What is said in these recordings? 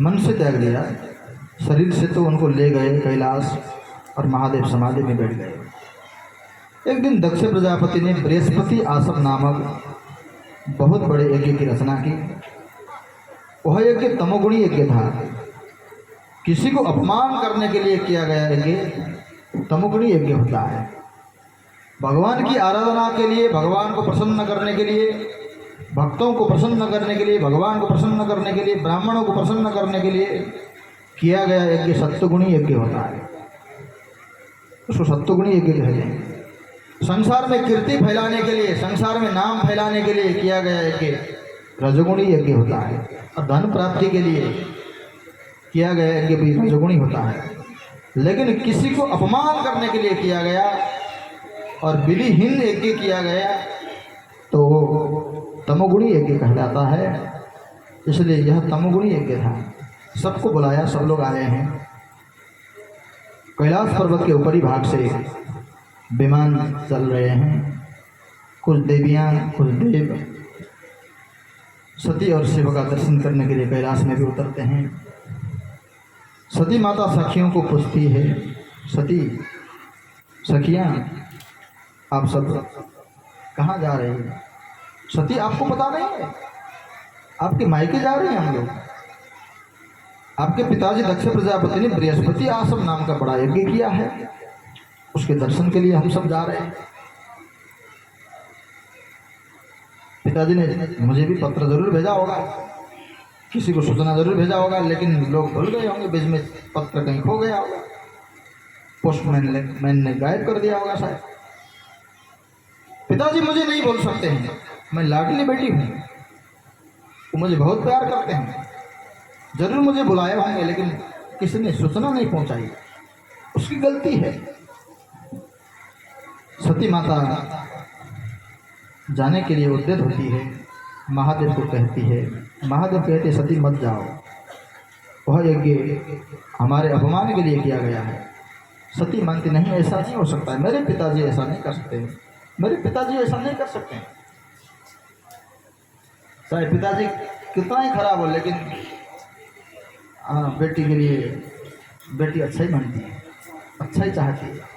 मन से त्याग दिया, शरीर से तो उनको ले गए कैलाश और महादेव समाधि में बैठ गए। एक दिन दक्ष प्रजापति ने बृहस्पति आश्रम नामक बहुत बड़े यज्ञ की रचना की। वह यज्ञ तमोगुणी यज्ञ था। किसी को अपमान करने के लिए किया गया यज्ञ तमोगुणी यज्ञ होता है। भगवान की आराधना के लिए, भगवान को प्रसन्न करने के लिए, भक्तों को प्रसन्न करने के लिए, भगवान को प्रसन्न करने के लिए, ब्राह्मणों को प्रसन्न करने के लिए किया गया यज्ञ सत्वगुणी यज्ञ होता है। उसको सत्वगुणी यज्ञ कहते हैं। संसार में कीर्ति फैलाने के लिए, संसार में नाम फैलाने के लिए किया गया यज्ञ रजोगुणी यज्ञ होता है। और धन प्राप्ति के लिए किया गया यज्ञ भी रजोगुणी होता है। लेकिन किसी को अपमान करने के लिए किया गया और विधिहीन यज्ञ किया गया तो वो तमोगुणी यज्ञ कहलाता है। इसलिए यह तमोगुणी यज्ञ था। सबको बुलाया, सब लोग आए हैं। कैलाश पर्वत के ऊपरी भाग से विमान चल रहे हैं। कुछ देवियाँ, कुछ देव सती और शिव का दर्शन करने के लिए कैलाश में भी उतरते हैं। सती माता सखियों को पूछती है, सती सखियाँ आप सब कहाँ जा रही हैं? सती आपको पता नहीं है? आपके मायके जा रहे हैं हम लोग। आपके पिताजी दक्ष प्रजापति ने बृहस्पति आश्रम नाम का बड़ा यज्ञ किया है, उसके दर्शन के लिए हम सब जा रहे हैं। पिताजी ने मुझे भी पत्र जरूर भेजा होगा, किसी को सूचना जरूर भेजा होगा, लेकिन लोग भूल गए होंगे, बीच में पत्र कहीं खो गया होगा, पोस्टमैन ने गायब कर दिया होगा शायद। पिताजी मुझे नहीं बोल सकते हैं, मैं लाडली बेटी हूँ, वो मुझे बहुत प्यार करते हैं। जरूर मुझे बुलाए होंगे लेकिन किसी ने सूचना नहीं पहुंचाई, उसकी गलती है। सती माता जाने के लिए उद्यत होती है, महादेव को कहती है। महादेव कहते सती मत जाओ, वह यज्ञ हमारे अपमान के लिए किया गया है। सती मानती नहीं, ऐसा नहीं हो सकता है, मेरे पिताजी ऐसा नहीं कर सकते, मेरे पिताजी ऐसा नहीं कर सकते। चाहे पिताजी कितना ही खराब हो, लेकिन बेटी के लिए बेटी अच्छा ही मानती है, अच्छा ही चाहती है।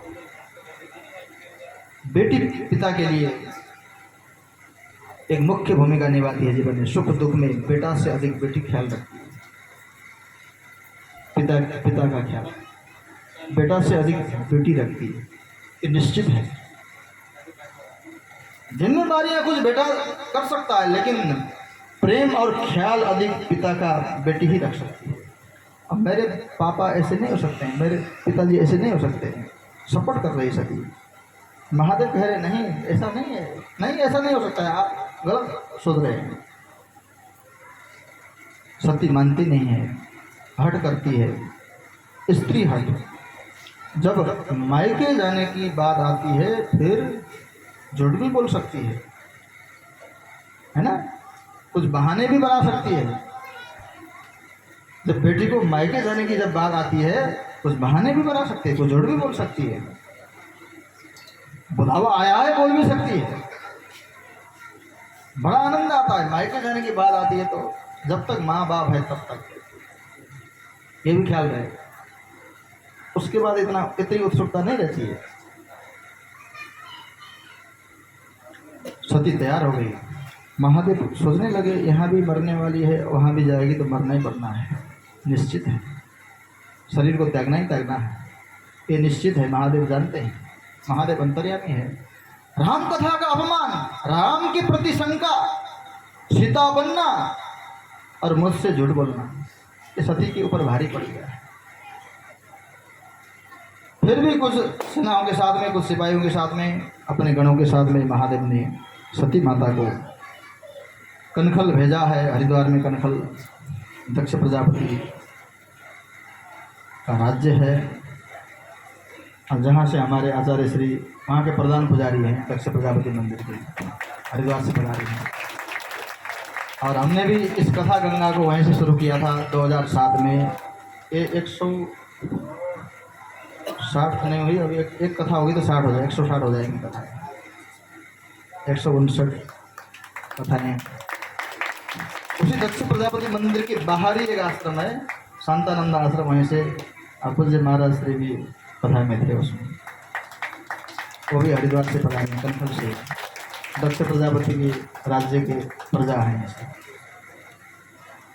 बेटी पिता के लिए एक मुख्य भूमिका निभाती है जीवन में। सुख दुख में बेटा से अधिक बेटी ख्याल रखती है। पिता का ख्याल बेटा से अधिक बेटी रखती है, ये निश्चित है। जिम्मेदारियां कुछ बेटा कर सकता है, लेकिन प्रेम और ख्याल अधिक पिता का बेटी ही रख सकती है। अब मेरे पापा ऐसे नहीं हो सकते हैं, मेरे पिताजी ऐसे नहीं हो सकते हैं, सपोर्ट कर रही सती। महादेव कह रहे नहीं, ऐसा नहीं है, नहीं ऐसा नहीं हो सकता है, आप गलत सोच रहे हैं। सती मानती नहीं है, हट करती है। स्त्री हट। जब मायके जाने की बात आती है फिर झूठ भी बोल सकती है ना, कुछ बहाने भी बना सकती है। जब बेटी को मायके जाने की जब बात आती है कुछ बहाने भी बना सकती है, कुछ झूठ भी बोल सकती है, बुलावा आया है बोल भी सकती है। बड़ा आनंद आता है मायके जाने की बात आती है तो, जब तक माँ बाप है तब तक ये भी ख्याल रहे, उसके बाद इतनी उत्सुकता नहीं रहती है। सती तैयार हो गई। महादेव सोचने लगे यहाँ भी मरने वाली है, वहाँ भी जाएगी तो मरना ही मरना है, निश्चित है। शरीर को त्यागना ही त्यागना है, ये निश्चित है। महादेव जानते हैं, महादेव अंतर्यामी है। राम कथा का अपमान, राम के प्रति शंका, सीता बनना और मुझसे झूठ बोलना, ये सती के ऊपर भारी पड़ गया है। फिर भी कुछ सेनाओं के साथ में, कुछ सिपाहियों के साथ में, अपने गणों के साथ में महादेव ने सती माता को कनखल भेजा है। हरिद्वार में कनखल दक्ष प्रजापति का राज्य है, और जहाँ से हमारे आचार्य श्री वहाँ के प्रधान पुजारी हैं, दक्ष प्रजापति मंदिर के हरिद्वार से पुजारी हैं। और हमने भी इस कथा गंगा को वहीं से शुरू किया था 2007 में। ये 160 नहीं हुई, अभी एक कथा होगी तो 60 हो जाए, 160 हो जाएगी कथा, 159 कथाएँ। उसी श्री दक्ष प्रजापति मंदिर के बाहर ही एक आश्रम है, शांतानंद आश्रम। वहीं से अपूज्य महाराज श्री भी पढ़ाई में थे उसमें, वो भी हरिद्वार से पढ़ाई में कंठल से दक्ष प्रजापति के राज्य के प्रजा हैं, ऐसे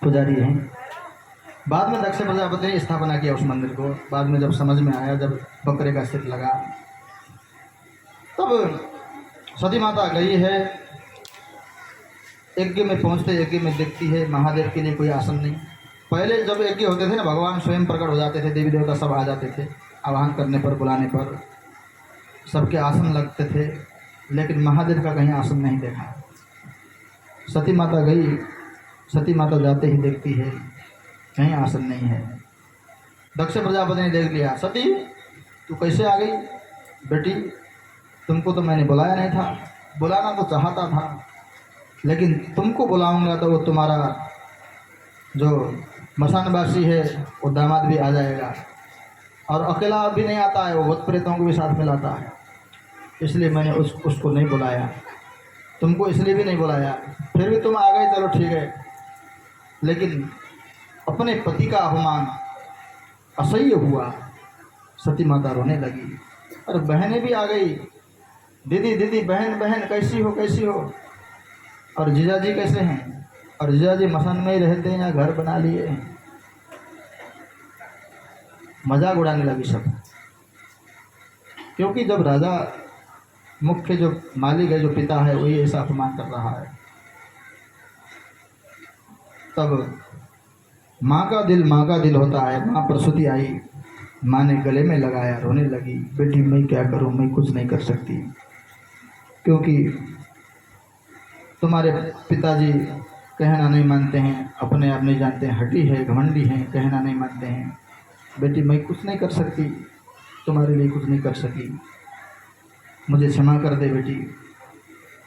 पुजारी हैं। बाद में दक्ष प्रजापति ने स्थापना किया उस मंदिर को। बाद में जब समझ में आया, जब बकरे का सिर लगा, तब सती माता गई है, यज्ञ में पहुंचते यज्ञ में देखती है महादेव के लिए कोई आसन नहीं। पहले जब यज्ञ होते थे ना, भगवान स्वयं प्रकट हो जाते थे, देवी देवता सब आ जाते थे, आह्वान करने पर बुलाने पर सबके आसन लगते थे, लेकिन महादेव का कहीं आसन नहीं देखा। सती माता गई, सती माता जाते ही देखती है कहीं आसन नहीं है। दक्ष प्रजापति ने देख लिया, सती तू कैसे आ गई बेटी, तुमको तो मैंने बुलाया नहीं था, बुलाना तो चाहता था, लेकिन तुमको बुलाऊंगा तो वो तुम्हारा जो मसानवासी है वो दामाद भी आ जाएगा, और अकेला भी नहीं आता है, वो भूत प्रेतों को भी साथ में लाता है, इसलिए मैंने उसको नहीं बुलाया, तुमको इसलिए भी नहीं बुलाया। फिर भी तुम आ गए, चलो ठीक है, लेकिन अपने पति का अपमान असह्य हुआ। सती माता रोने लगी, और बहनें भी आ गई, दीदी दीदी बहन बहन कैसी हो कैसी हो, और जीजाजी कैसे हैं, और जीजाजी मसान में ही रहते हैं या घर बना लिए हैं। मजाक उड़ाने लगी सब, क्योंकि जब राजा मुख्य जो मालिक है, जो पिता है, वही ऐसा अपमान कर रहा है। तब माँ का दिल होता है। माँ प्रसूति आई, माँ ने गले में लगाया, रोने लगी, बेटी मैं क्या करूँ, मैं कुछ नहीं कर सकती, क्योंकि तुम्हारे पिताजी कहना नहीं मानते हैं, अपने आप नहीं जानते हैं, हठी है, घमंडी हैं, कहना नहीं मानते हैं। बेटी मैं कुछ नहीं कर सकती, तुम्हारे लिए कुछ नहीं कर सकी, मुझे क्षमा कर दे बेटी।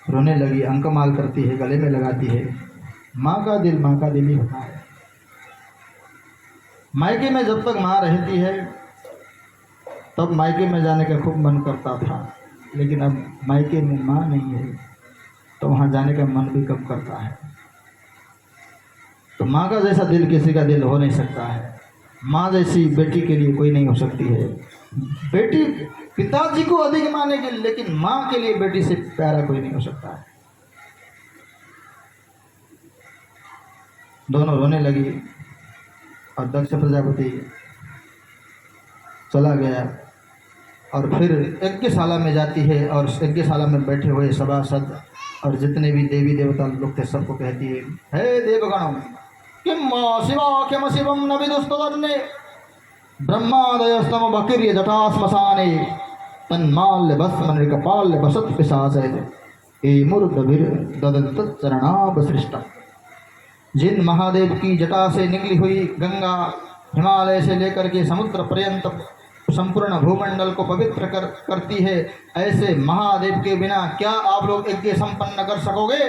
रोने लगी, अंकमाल करती है, गले में लगाती है। माँ का दिल ही होता है। मायके में जब तक माँ रहती है तब मायके में जाने का खूब मन करता था, लेकिन अब मायके में माँ नहीं है तो वहाँ जाने का मन भी कम करता है। तो माँ का जैसा दिल किसी का दिल हो नहीं सकता है, माँ जैसी बेटी के लिए कोई नहीं हो सकती है। बेटी पिताजी को अधिक मानेगी, लेकिन माँ के लिए बेटी से प्यारा कोई नहीं हो सकता है। दोनों रोने लगी, और दक्ष प्रजापति चला गया, और फिर यज्ञशाला में जाती है, और यज्ञशाला में बैठे हुए सभासद और जितने भी देवी देवता लोग थे सबको कहती है, हे देवगणों, किम शिवा किम शिवम न विदुस्तदन्ने ब्रह्मादयस्तम बकिर्य जटा श्मशाने तन्माल्य भस्म नृकपाल्य बसत पिशाचे ए मूर्धभिर ददत चरणावसृष्ट। जिन महादेव की जटा से निकली हुई गंगा हिमालय से लेकर के समुद्र पर्यंत संपूर्ण भूमंडल को पवित्र करती है, ऐसे महादेव के बिना क्या आप लोग यज्ञ संपन्न कर सकोगे?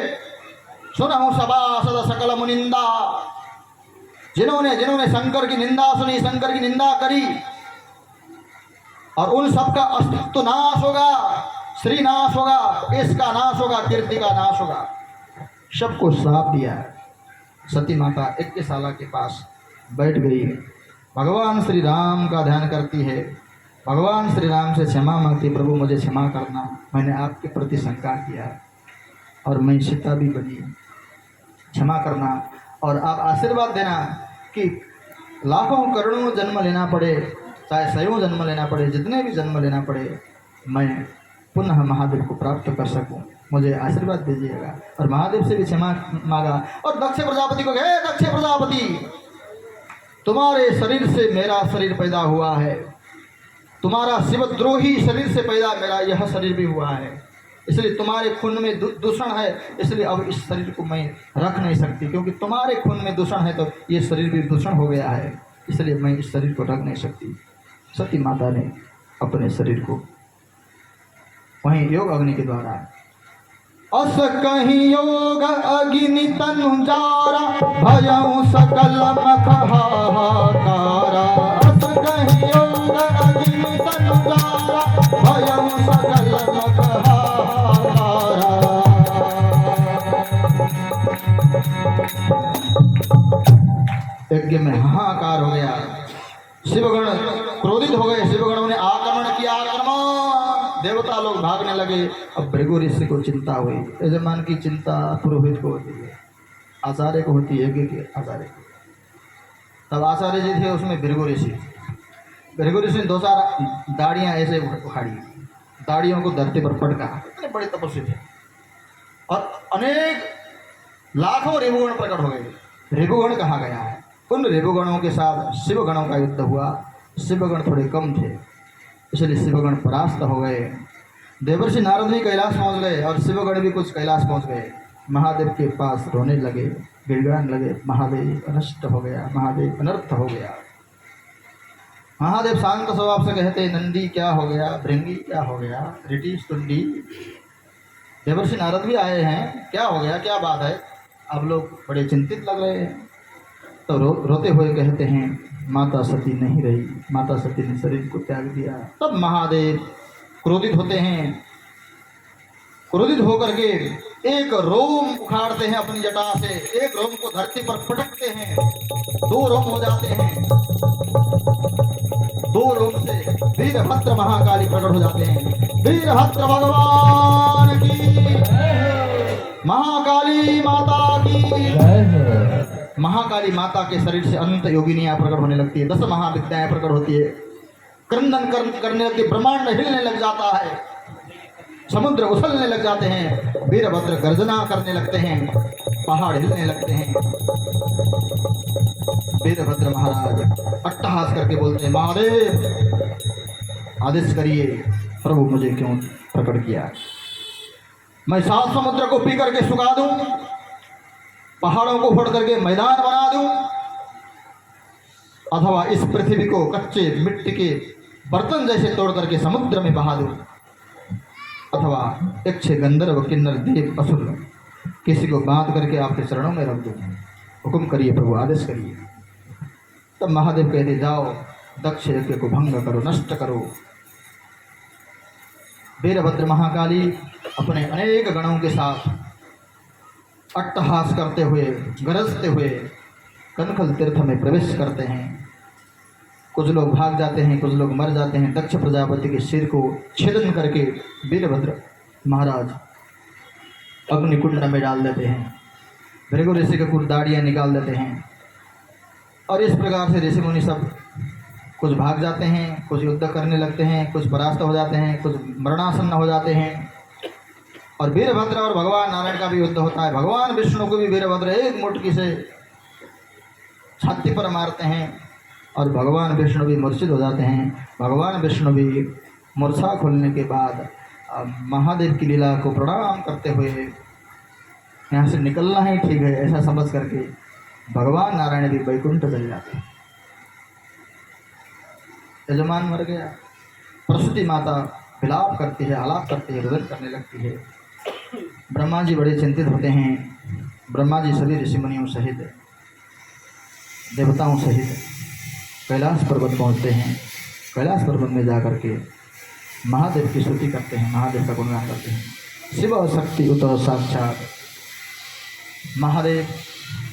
सुनहु सभासद सकल मुनिंदा, जिन्होंने शंकर की निंदा सुनी, शंकर की निंदा करी, और उन सबका अस्तित्व नाश होगा, श्री नाश होगा, इसका नाश होगा, कीर्ति का नाश होगा। सबको श्राप दिया। सती माता यज्ञशाला के पास बैठ गई है, भगवान श्री राम का ध्यान करती है, भगवान श्री राम से क्षमा मांगती, प्रभु मुझे क्षमा करना, मैंने आपके प्रति शंका किया और मैं सीता भी बनी, क्षमा करना, और आप आशीर्वाद देना कि लाखों करोड़ों जन्म लेना पड़े, चाहे सयों जन्म लेना पड़े, जितने भी जन्म लेना पड़े, मैं पुनः महादेव को प्राप्त कर सकूं, मुझे आशीर्वाद दीजिएगा। और महादेव से भी क्षमा मांगा, और दक्ष प्रजापति को कहे, दक्ष प्रजापति तुम्हारे शरीर से मेरा शरीर पैदा हुआ है, तुम्हारा शिवद्रोही शरीर से पैदा मेरा यह शरीर भी हुआ है, इसलिए तुम्हारे खून में दूषण है, इसलिए अब इस शरीर को मैं रख नहीं सकती, क्योंकि तुम्हारे खून में दूषण है तो ये शरीर भी दूषण हो गया है, इसलिए मैं इस शरीर को रख नहीं सकती। सती माता ने अपने शरीर को वहीं योग अग्नि के द्वारा अस कहीं योग अग्नि तनु जारा भयउ सकल मख हाहाकारा, अस कहीं योग अग्नि तनु जारा भयउ सकल मख हाहाकारा। में हाहाकार हो गया। शिवगण क्रोधित हो गए, शिवगणों ने आक्रमण किया, आक्रमण, देवता लोग भागने लगे। अब भृगु ऋषि को चिंता हुई। यजमान की चिंता पुरोहित को होती है, आचार्य को होती है, यज्ञ के आचार्य को। तब आचार्य जी थे, उसमें भृगु ऋषि ने 2-4 दाढ़ियां ऐसे उखाड़ी, दाढ़ियों को धरती पर पटका। इतने बड़े तपस्वी थे और अनेक लाखों रिपुगण प्रकट हो गए। रिपुगण कहा गया है, उन रिपुगणों के साथ शिवगणों का युद्ध हुआ। शिवगण थोड़े कम थे, इसलिए शिवगण परास्त हो गए। देवर्षि नारद भी कैलाश पहुंच गए और शिवगण भी कुछ कैलाश पहुंच गए। महादेव के पास रोने लगे, गिड़गिड़ाने लगे, महादेव अनष्ट हो गया, महादेव अनर्थ हो गया। महादेव शांत स्वभाव से कहते, नंदी क्या हो गया, भृंगी क्या हो गया, रिटी टुंडी, देवर्षि नारद भी आए हैं, क्या हो गया, क्या बात है। अब लोग बड़े चिंतित लग रहे हैं। तो रोते हुए कहते हैं, माता सती नहीं रही, माता सती ने शरीर को त्याग दिया। तब महादेव क्रोधित होते हैं, क्रोधित होकर के एक रोम उखाड़ते हैं अपनी जटा से, एक रोम को धरती पर पटकते हैं, 2 रोम हो जाते हैं। 2 रोम से वीरभद्र महाकाली प्रकट हो जाते हैं। वीरभद्र भगवान की, महाकाली माता की। महाकाली माता के शरीर से अनंत योगिनियां प्रकट होने लगती है, 10 महाविद्याएं प्रकट होती है, क्रंदन करने लगती है, ब्रह्मांड हिलने लग जाता है, समुद्र उछलने लग जाते हैं, वीरभद्र गर्जना करने लगते हैं, पहाड़ हिलने लगते हैं। वीरभद्र महाराज अट्टहास करके बोलते हैं, महादेव आदेश करिए, प्रभु मुझे क्यों प्रकट किया? मैं 7 समुद्र को पी करके सुखा दूं, पहाड़ों को फोड़ करके मैदान बना दूं, अथवा इस पृथ्वी को कच्चे मिट्टी के बर्तन जैसे तोड़ करके समुद्र में बहा दूं, अथवा यक्ष गंधर्व किन्नर देव असुर किसी को बांध करके आपके चरणों में रख दूं। हुक्म करिए प्रभु, आदेश करिए। तब महादेव कहते, जाओ दक्ष यज्ञ को भंग करो, नष्ट करो। वीरभद्र महाकाली अपने अनेक गणों के साथ अट्टहास करते हुए, गरजते हुए कनखल तीर्थ में प्रवेश करते हैं। कुछ लोग भाग जाते हैं, कुछ लोग मर जाते हैं। दक्ष प्रजापति के सिर को छेदन करके वीरभद्र महाराज अग्निकुंड में डाल देते हैं। भृगु ऋषि के कुछ दाढ़ियाँ निकाल देते हैं। और इस प्रकार से ऋषि मुनि सब कुछ भाग जाते हैं, कुछ युद्ध करने लगते हैं, कुछ परास्त हो जाते हैं, कुछ मरणासन्न हो जाते हैं। और वीरभद्र और भगवान नारायण का भी युद्ध होता है। भगवान विष्णु को भी वीरभद्र एक मुट्ठी से छाती पर मारते हैं और भगवान विष्णु भी मूर्छित हो जाते हैं। भगवान विष्णु भी मूर्छा खोलने के बाद महादेव की लीला को प्रणाम करते हुए यहाँ से निकलना ही ठीक है ऐसा समझ करके भगवान नारायण भी वैकुंठ चले जाते हैं। यजमान मर गया, प्रसूति माता विलाप करती है, आलाप करती है, रुदन करने लगती है। ब्रह्मा जी बड़े चिंतित होते हैं। ब्रह्मा जी सभी ऋषि मुनियों सहित, देवताओं सहित कैलाश पर्वत पहुँचते हैं। कैलाश पर्वत में जाकर के महादेव की स्तुति करते हैं, महादेव का गुणगान करते हैं। शिव शक्ति उत साक्षात महादेव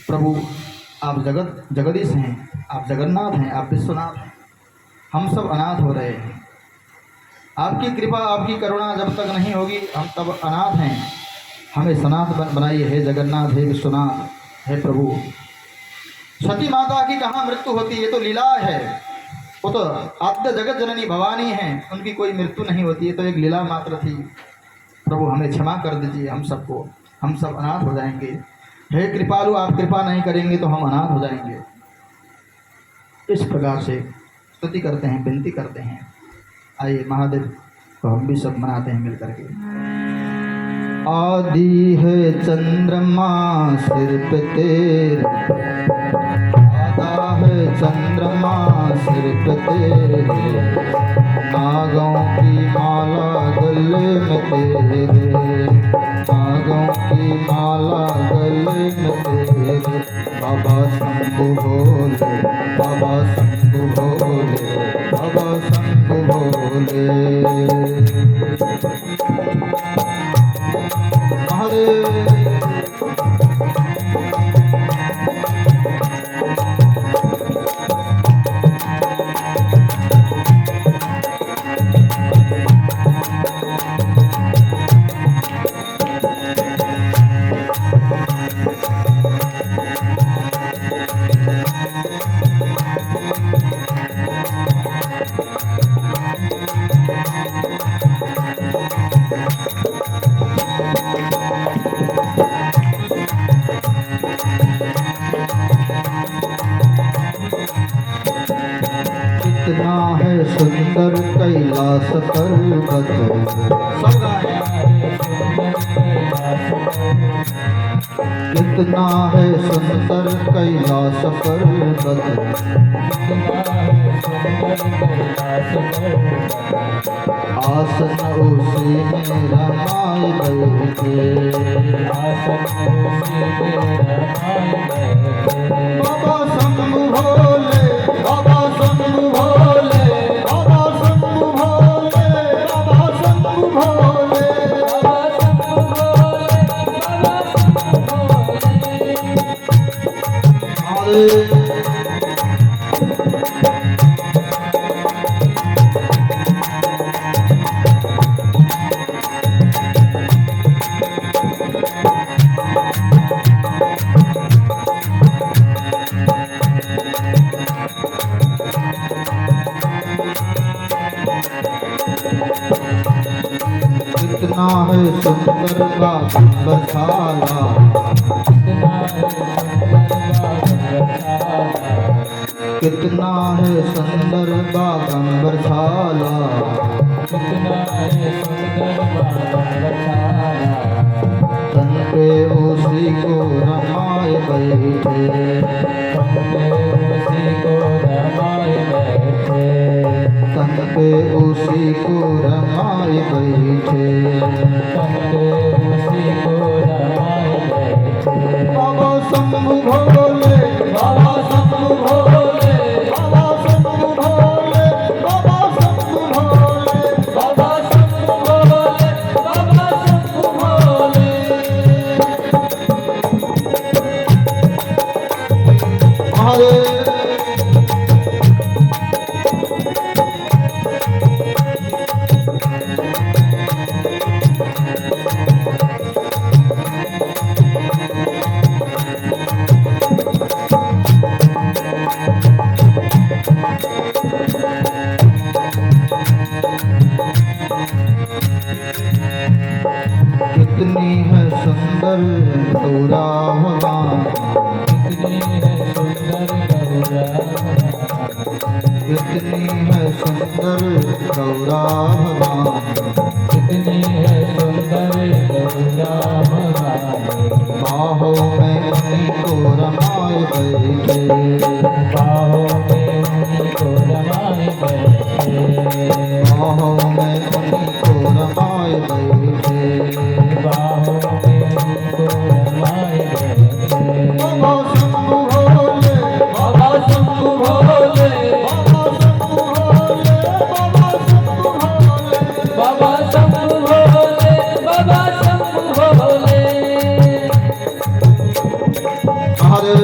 प्रभु, आप जगदीश हैं, आप जगन्नाथ हैं, आप विश्वनाथ हैं। हम सब अनाथ हो रहे हैं। आपकी कृपा, आपकी करुणा जब तक नहीं होगी हम तब अनाथ हैं। हमें सनाथ बनाइए, हे जगन्नाथ, हे विश्वनाथ, हे प्रभु। सती माता की कहाँ मृत्यु होती है, ये तो लीला है। वो तो आद्य जगत जननी भवानी हैं, उनकी कोई मृत्यु नहीं होती है, तो एक लीला मात्र थी। प्रभु हमें क्षमा कर दीजिए, हम सबको, हम सब अनाथ हो जाएंगे। हे कृपालु, आप कृपा नहीं करेंगे तो हम अनाथ हो जाएंगे। इस प्रकार से स्तुति करते हैं, विनती करते हैं। आइए महादेव को हम भी सब मनाते हैं मिल करके। आदि है चंद्रमा सिर पे तेरे, आधा है चंद्रमा सिर पे तेरे, नागों की माला गले में तेरे, नागों की माला गले में तेरे। बाबा शंभु भोले, बाबा शंभु भोले, बाबा शंभु भोले। महादेव कितना है सुंदर कैलाश पर्वत, कितना है सुंदर कैलाश पर्वत, आसन उसी में रमाए बैठे, बाबा शंभु भोले, बाबा शंभु भोले, बाबा शंभु भोले, बाबा शंभु भोले, कितना है सुंदर बागमशाला, कितना है सुंदर बागमशाला, तन पे उसी को रमाए बैठे, तन पे उसी को रमाए बैठे, बाबा शंभु भोले, बाबा शंभु भोले, बाबा शंभु भोले, बाबा शंभु भोले, बाबा शंभु भोले, बाबा शंभु भोले, हरे कितनी है सुंदर गौरा भगवान, कितनी है सुंदर गौरा भगवान, बाहों में उन्हीं को रमाए बैठे, बाहों में उन्हीं को रमाए बैठे, बाबा शंभु भोले, बाबा शंभु भोले, बाबा शंभु भोले, बाबा शंभु भोले, बाबा शंभु भोले, बाबा शंभु भोले, हरे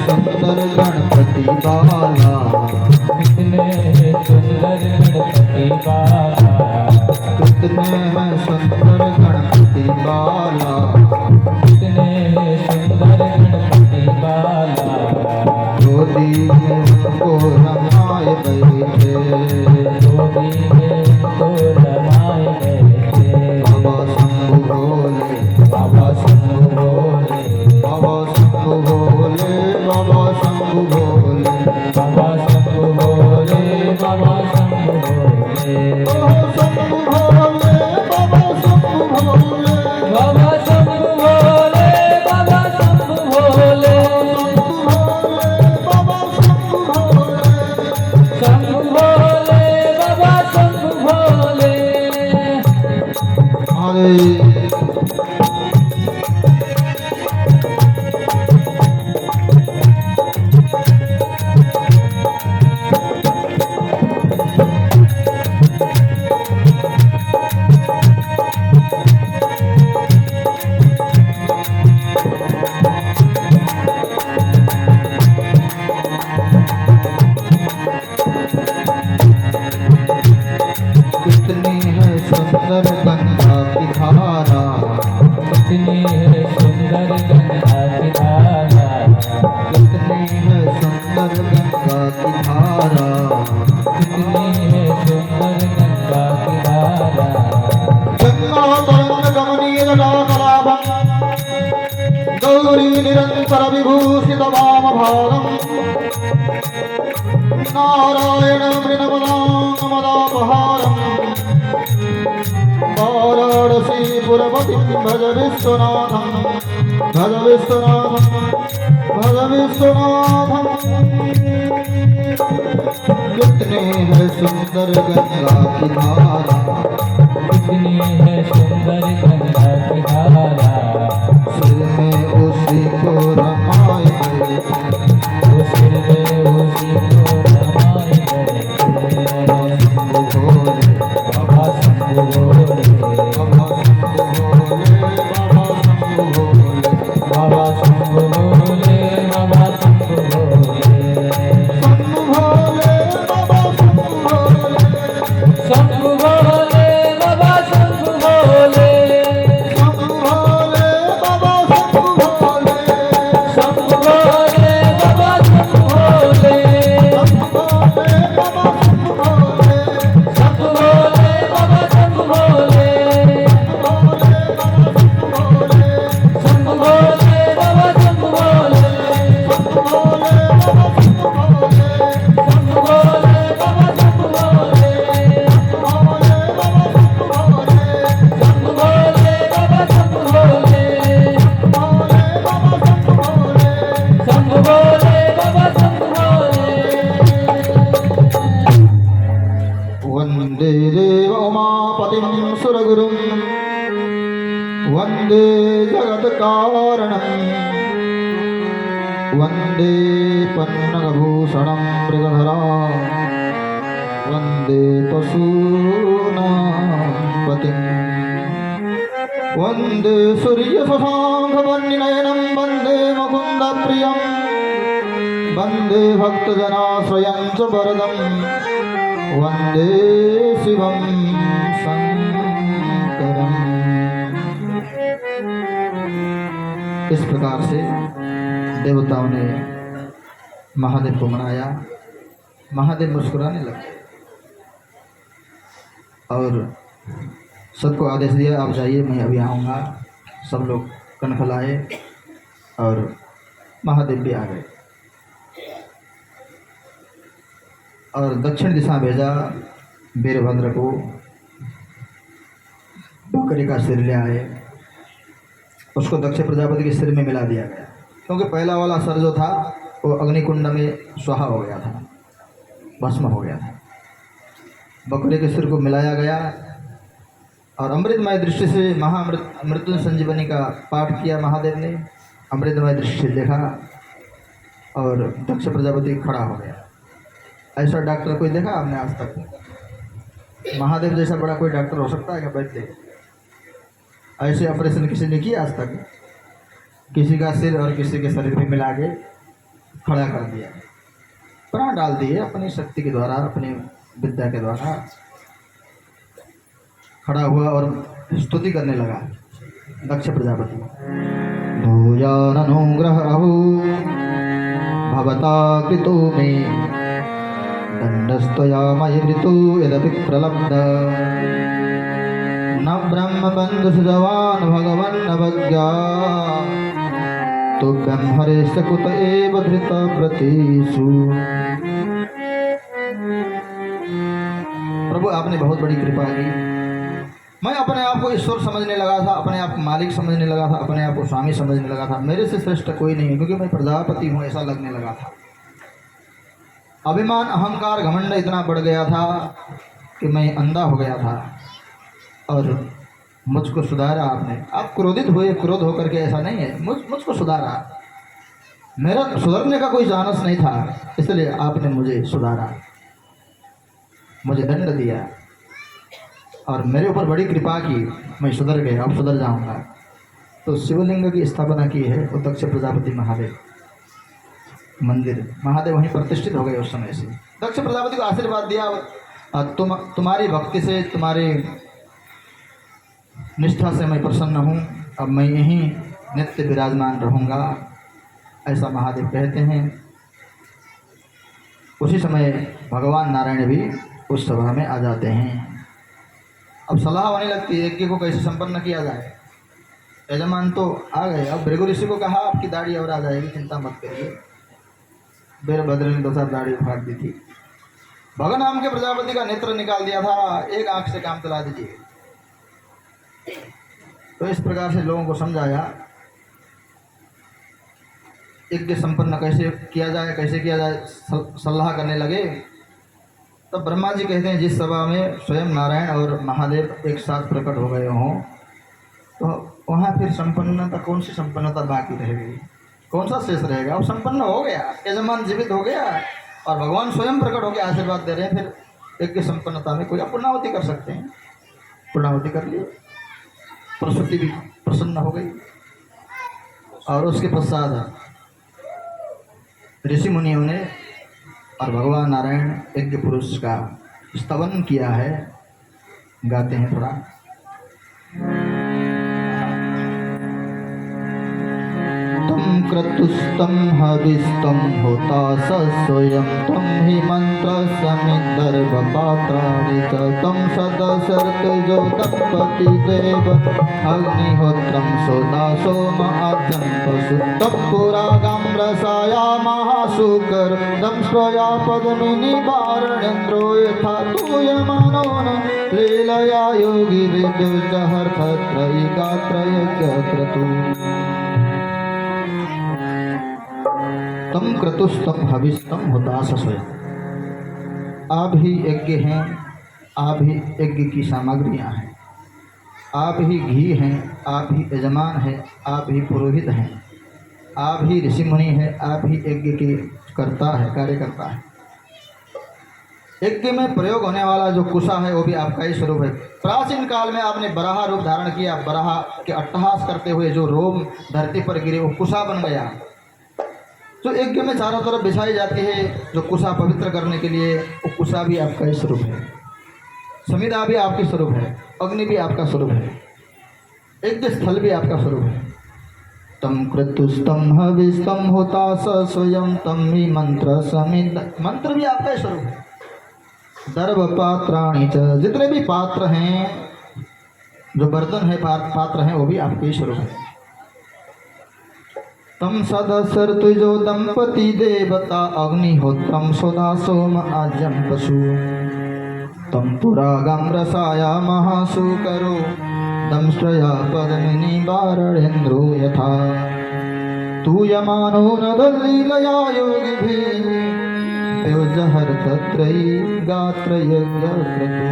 सुंदर गणपति बाला, कितने सुंदर गणपति बाला, कितने हैं सुंदर गणपति बाला, कितने सुंदर गणपति बाला, गोदी में उनको रमाए बैठे, गोदी में उनको रमाए बैठे, बाबा शंभु भोले, बाबा शंभु भोले, बाबा शंभु भोले, बाबा शंभु भोले, बाबा शंभु भोले, बाबा शंभु भोले, बाबा शंभु भोले, बाबा शंभु भोले, बाबा शंभु भोले, बाबा शंभु भोले, बाबा शंभु भोले, शंभु भोले, बाबा शंभु भोले, हरे है सुंदर गंगा किनारा। गंगा तरंग गमनीय जटाकलापं गौरी निरंतर विभूषित वामभागं नारायण मृणमदापहारं वाराणसीपुरपतिं भज विश्वनाथं भज विश्वनाथं भज विश्वनाथं। कितने है सुंदर गंगा की धारा, कितनी है सुंदर गंगा की धारा। सिर में उसी को रमाए गए थे, सिर में उसी को रमाए गए थे। बाबा शंभु भोले, बाबा शंभु भोले, बाबा शंभु भोले, बाबा शंभु भोले, बाबा शंभु भोले। शंभु भोले, बाबा शंभु भोले, शंभु भोले, बाबा शंभु भोले, शंभु भोले, बाबा शंभु भोले, शंभु भोले, बाबा शंभु भोले, शंभु भोले, बाबा शंभु भोले, शंभु भोले, बाबा शंभु भोले, शंभु भोले, बाबा शंभु भोले, शंभु भोले, बाबा शंभु भोले, शंभु भोले, बाबा शंभु भोले। वंदे देव उमापतिं सुरगुरुं वंदे जगत्कारणं वंदे पन्नगभूषणं मृगधरा वंदे पशूनां पतिं वंदे सूर्यशशाङ्कवर्णिनयनं वंदे मुकुन्दप्रियं वंदे भक्तजनाश्रयं च वरदं वंदे शिवं शंकरम्। इस प्रकार से देवताओं ने महादेव को मनाया। महादेव मुस्कुराने लगे और सबको आदेश दिया, आप जाइए, मैं अभी आऊँगा। सब लोग कनखलाए और महादेव भी आ गए और दक्षिण दिशा भेजा। वीरभद्र को बकरी का सिर ले आए, उसको दक्ष प्रजापति के सिर में मिला दिया गया, क्योंकि पहला वाला सर जो था वो अग्निकुंड में स्वाहा हो गया था, भस्म हो गया था। बकरे के सिर को मिलाया गया और अमृतमय दृष्टि से मृत्यु संजीवनी का पाठ किया। महादेव ने अमृतमय दृष्टि से देखा और दक्ष प्रजापति खड़ा हो गया। ऐसा डॉक्टर कोई देखा आपने आज तक? महादेव जैसा बड़ा कोई डॉक्टर हो सकता है क्या? बैठ दे। ऐसे ऑपरेशन किसी ने किया आज तक? किसी का सिर और किसी के शरीर में मिला के खड़ा कर दिया, प्राण डाल दिए अपनी शक्ति के द्वारा, अपनी विद्या के द्वारा। खड़ा हुआ और स्तुति करने लगा दक्ष प्रजापति। भूयाननुग्रहरहु भवता कृतो मे दण्डस्त्वया मयि मृतु यदपि प्रलब्ध न ब्रह्मबन्धुसुजवान् भगवन्नवज्ञा तुभ्यं हरेश कुत एव धृतव्रतेषु। प्रभु आपने बहुत बड़ी कृपा की। मैं अपने आप को ईश्वर समझने लगा था, अपने आप को मालिक समझने लगा था, अपने आप को स्वामी समझने लगा था। मेरे से श्रेष्ठ कोई नहीं है, क्योंकि मैं प्रजापति हूँ ऐसा लगने लगा था। अभिमान, अहंकार, घमंड इतना बढ़ गया था कि मैं अंधा हो गया था और मुझको सुधारा आपने। आप क्रोधित हुए, क्रोध होकर के ऐसा नहीं है, मुझको सुधारा। मेरा सुधरने का कोई चांस नहीं था, इसलिए आपने मुझे सुधारा, मुझे दंड दिया और मेरे ऊपर बड़ी कृपा की। मैं सुधर गया, अब सुधर जाऊंगा। तो शिवलिंग की स्थापना की है वो दक्ष प्रजापति महादेव मंदिर। महादेव वहीं प्रतिष्ठित हो गए उस समय से। दक्ष प्रजापति को आशीर्वाद दिया, तुम्हारी भक्ति से, तुम्हारी निष्ठा से मैं प्रसन्न हूँ, अब मैं यहीं नित्य विराजमान रहूँगा, ऐसा महादेव कहते हैं। उसी समय भगवान नारायण भी उस सभा में आ जाते हैं। अब सलाह होने लगती है यज्ञ को कैसे संपन्न किया जाए। यजमान तो आ गए। अब भृगु ऋषि को कहा आपकी दाढ़ी और आ जाएगी, चिंता मत करिए। वीरभद्र ने 2-4 दाढ़ी फाड़ दी थी। भग नाम के प्रजापति का नेत्र निकाल दिया था, एक आंख से काम चला दीजिए। तो इस प्रकार से लोगों को समझाया यज्ञ संपन्न कैसे किया जाए, कैसे किया जाए, सलाह करने लगे। तब ब्रह्मा जी कहते हैं जिस सभा में स्वयं नारायण और महादेव एक साथ प्रकट हो गए हों तो वहाँ फिर संपन्नता, कौन सी संपन्नता बाकी रह गई, कौन सा शेष रहेगा। अब संपन्न हो गया, यजमान जीवित हो गया और भगवान स्वयं प्रकट होकर आशीर्वाद दे रहे हैं। फिर यज्ञ संपन्नता में कोई पूर्णाहुति कर सकते हैं। पूर्णाहुति कर लिए, प्रसूति भी प्रसन्न हो गई और उसके पश्चात ऋषि मुनियों ने और भगवान नारायण यज्ञ पुरुष का स्तवन किया है। गाते हैं थोड़ा। तम क्रतुस्तम हविस्तम होता स्वयं तम हि मंत्र समिदर्भ पात्राणि च तम सदसर्तजो दंपति देव अग्निहोत्रम सोदा सोम आद्यं पशु तत्पुरागं रसाया महाशुकर दंश्रया पद्मिनी वारणेन्द्रो यथा तूयमानो न लीलया योगी विदुर्जहर्थत्रयी गात्रयज्ञक्रतु तम क्रतुस्तम हविस्तम होता स्वयं। आप ही यज्ञ हैं, आप ही यज्ञ की सामग्रियां हैं, आप ही घी हैं, आप ही यजमान हैं, आप ही पुरोहित हैं, आप ही ऋषि मुनि हैं, आप ही यज्ञ के कर्ता है, कार्यकर्ता है। यज्ञ में प्रयोग होने वाला जो कुशा है वो भी आपका ही स्वरूप है। प्राचीन काल में आपने बराह रूप धारण किया, बराह के अट्टहास करते हुए जो रोम धरती पर गिरे वो कुशा बन गया। जो यज्ञ में चारों तरफ बिछाई जाती है जो कुशा पवित्र करने के लिए, वो कुशा भी आपका ही स्वरूप है। समिधा भी आपके स्वरूप है, अग्नि भी आपका स्वरूप है, यज्ञ स्थल भी आपका स्वरूप है। तम क्रतुस्तम हविस्तम होता स्वयं तम ही मंत्र समिद, मंत्र भी आपका ही स्वरूप है। दर्भ पात्राणि च, जितने भी पात्र हैं, जो बर्तन है, पात्र हैं, वो भी आपके ही स्वरूप है। तम सदसर्तुजो दंपति देवता अग्निहोत्रम सोदा सोम आज्यम पशु तम पुरागम रसाया महाशुकरो दंश्रया पद्मिनी वारणेन्द्रो यथा तूयमानो न दलीलया योगिभिः जहर्थत्रयी गात्रयज्ञक्रतु।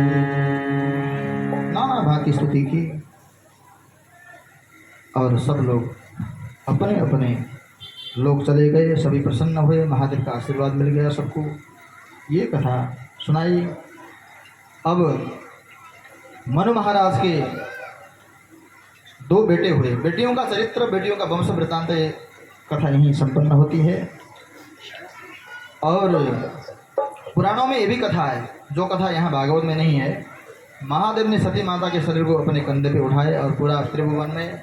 नाना भांति स्तुति की और सब लोग अपने अपने लोग चले गए। सभी प्रसन्न हुए, महादेव का आशीर्वाद मिल गया सबको। ये कथा सुनाई। अब मनु महाराज के 2 बेटे हुए। बेटियों का चरित्र, बेटियों का वंश वृत्तांत कथा यहीं संपन्न होती है। और पुराणों में ये भी कथा है, जो कथा यहाँ भागवत में नहीं है। महादेव ने सती माता के शरीर को अपने कंधे पे उठाए और पूरा त्रिभुवन में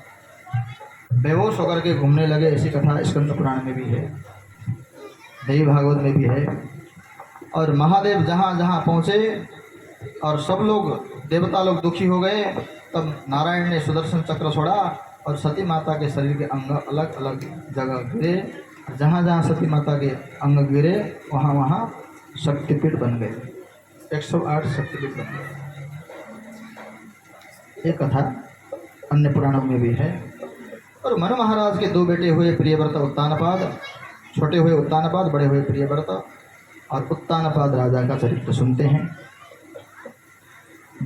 बेहोश होकर के घूमने लगे। ऐसी कथा स्कंद पुराण में भी है, देवी भागवत में भी है। और महादेव जहाँ जहाँ पहुँचे और सब लोग देवता लोग दुखी हो गए, तब नारायण ने सुदर्शन चक्र छोड़ा और सती माता के शरीर के अंग अलग अलग जगह गिरे। जहाँ जहाँ सती माता के अंग गिरे वहाँ वहाँ शक्तिपीठ बन गए। 108 शक्तिपीठ बन गए। ये कथा अन्य पुराणों में भी है। और मनु महाराज के 2 बेटे हुए, प्रियव्रत उत्तानपाद। छोटे हुए उत्तानपाद, बड़े हुए प्रियव्रत। और उत्तानपाद राजा का चरित्र सुनते हैं।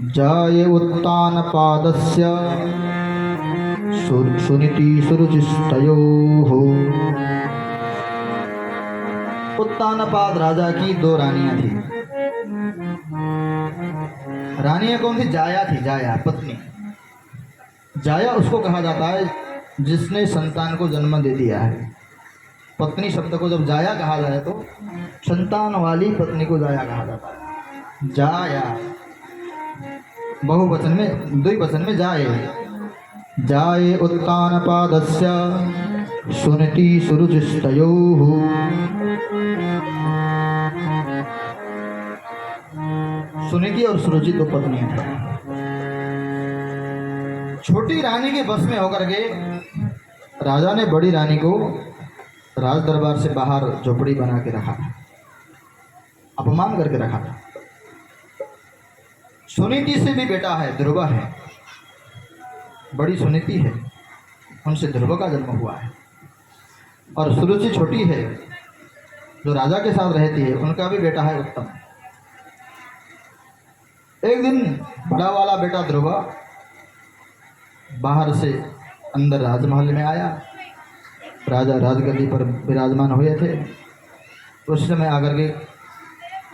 जाये उत्तानपादस्य सुनीति सुरुचिस्तयोः। उत्तानपाद राजा की 2 रानियां थी। रानियां कौन थी? जाया थी, जाया पत्नी। जाया उसको कहा जाता है जिसने संतान को जन्म दे दिया है। पत्नी शब्द को जब जाया कहा जाए तो संतान वाली पत्नी को जाया कहा जाता है। जाया बहुवचन में, द्विवचन में जाए। जाये उत्तानपादस्य सुनीति सुरुचिस्तयोः। सुनीति और सुरुचि दो पत्नियां थी। छोटी रानी के बस में होकर के राजा ने बड़ी रानी को राज दरबार से बाहर झोपड़ी बना के रखा था, अपमान करके रखा था। सुनीति से भी बेटा है, ध्रुव है, बड़ी सुनीति है, उनसे ध्रुव का जन्म हुआ है। और सुरुचि छोटी है जो राजा के साथ रहती है, उनका भी बेटा है उत्तम। एक दिन बड़ा वाला बेटा ध्रुव बाहर से अंदर राजमहल में आया। राजा राजगद्दी पर विराजमान हुए थे। उस समय आकर के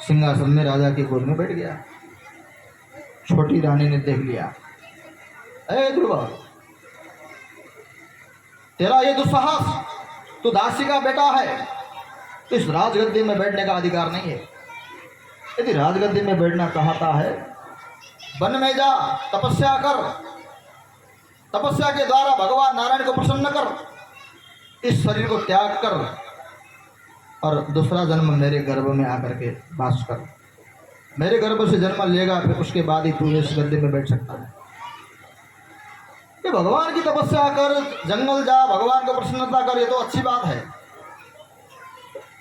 सिंहासन में राजा की गोद में बैठ गया। छोटी रानी ने देख लिया, ए ध्रुव, तेरा ये दुस्साहस, तू दासी का बेटा है, इस राजगद्दी में बैठने का अधिकार नहीं है। यदि राजगद्दी में बैठना चाहता है, वन में जा, तपस्या कर, तपस्या के द्वारा भगवान नारायण को प्रसन्न कर, इस शरीर को त्याग कर और दूसरा जन्म मेरे गर्भ में आकर के वास कर। मेरे गर्भ से जन्म लेगा, फिर उसके बाद ही तू इस गद्दी में बैठ सकता है। ये भगवान की तपस्या कर, जंगल जा, भगवान को प्रसन्नता कर, ये तो अच्छी बात है,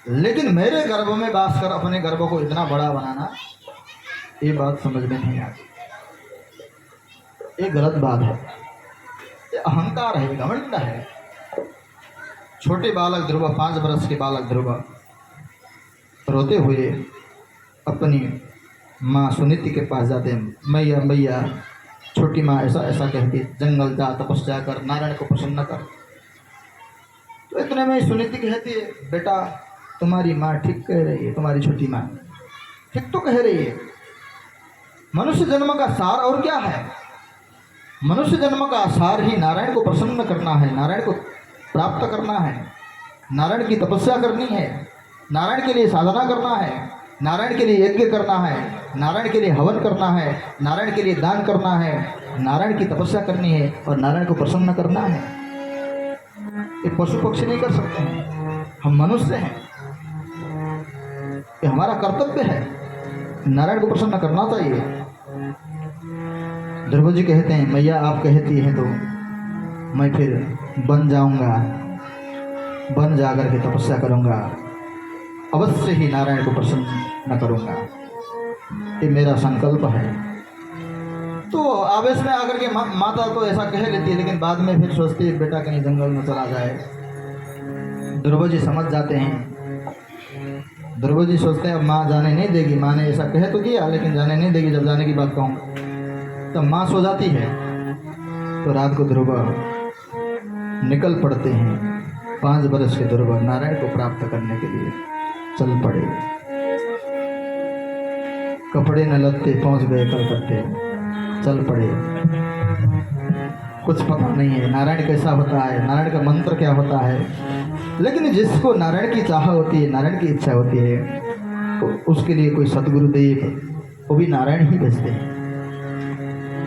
लेकिन मेरे गर्भ में वास कर अपने गर्भ को इतना बड़ा बनाना, ये बात समझ में नहीं आती। ये गलत बात है, ये अहंकार है, घमंड है। छोटे बालक ध्रुव, 5 वर्ष के बालक ध्रुव रोते हुए अपनी माँ सुनीति के पास जाते हैं। मैया मैया, छोटी माँ ऐसा ऐसा कहती, जंगल जा, तपस्या कर, नारायण को प्रसन्न कर। तो इतने में सुनीति कहती है, बेटा तुम्हारी माँ ठीक कह रही है, तुम्हारी छोटी माँ ठीक तो कह रही है। मनुष्य जन्म का सार और क्या है? मनुष्य जन्म का सार ही नारायण को प्रसन्न करना है, नारायण को प्राप्त करना है, नारायण की तपस्या करनी है, नारायण के लिए साधना करना है, नारायण के लिए यज्ञ करना है, नारायण के लिए हवन करना है, नारायण के लिए दान करना है, नारायण की तपस्या करनी है और नारायण को प्रसन्न करना है। ये पशु पक्षी नहीं कर सकते हैं, हम मनुष्य हैं, ये हमारा कर्तव्य है, नारायण को प्रसन्न करना चाहिए। ध्रुव जी कहते हैं, मैया आप कहती हैं तो मैं फिर बन जाऊंगा, बन जाकर के तपस्या करूंगा, अवश्य ही नारायण को प्रसन्न करूंगा, ये मेरा संकल्प है। तो आवेश में आकर के माता तो ऐसा कह लेती है, लेकिन बाद में फिर सोचती है बेटा कहीं जंगल में चला जाए। ध्रुव जी समझ जाते हैं। ध्रुव जी सोचते हैं अब माँ जाने नहीं देगी, माँ ने ऐसा कह तो किया लेकिन जाने नहीं देगी, जब जाने की बात कहूँ तब माँ सो जाती है। तो रात को ध्रुव निकल पड़ते हैं। 5 वर्ष के ध्रुव नारायण को प्राप्त करने के लिए चल पड़े। कपड़े न लगते पहुंच गए कलकत्ते, चल पड़े। कुछ पता नहीं है नारायण कैसा होता है, नारायण का मंत्र क्या होता है, लेकिन जिसको नारायण की चाह होती है, नारायण की इच्छा होती है, तो उसके लिए कोई सदगुरुदेव, वो भी नारायण ही भेजते हैं।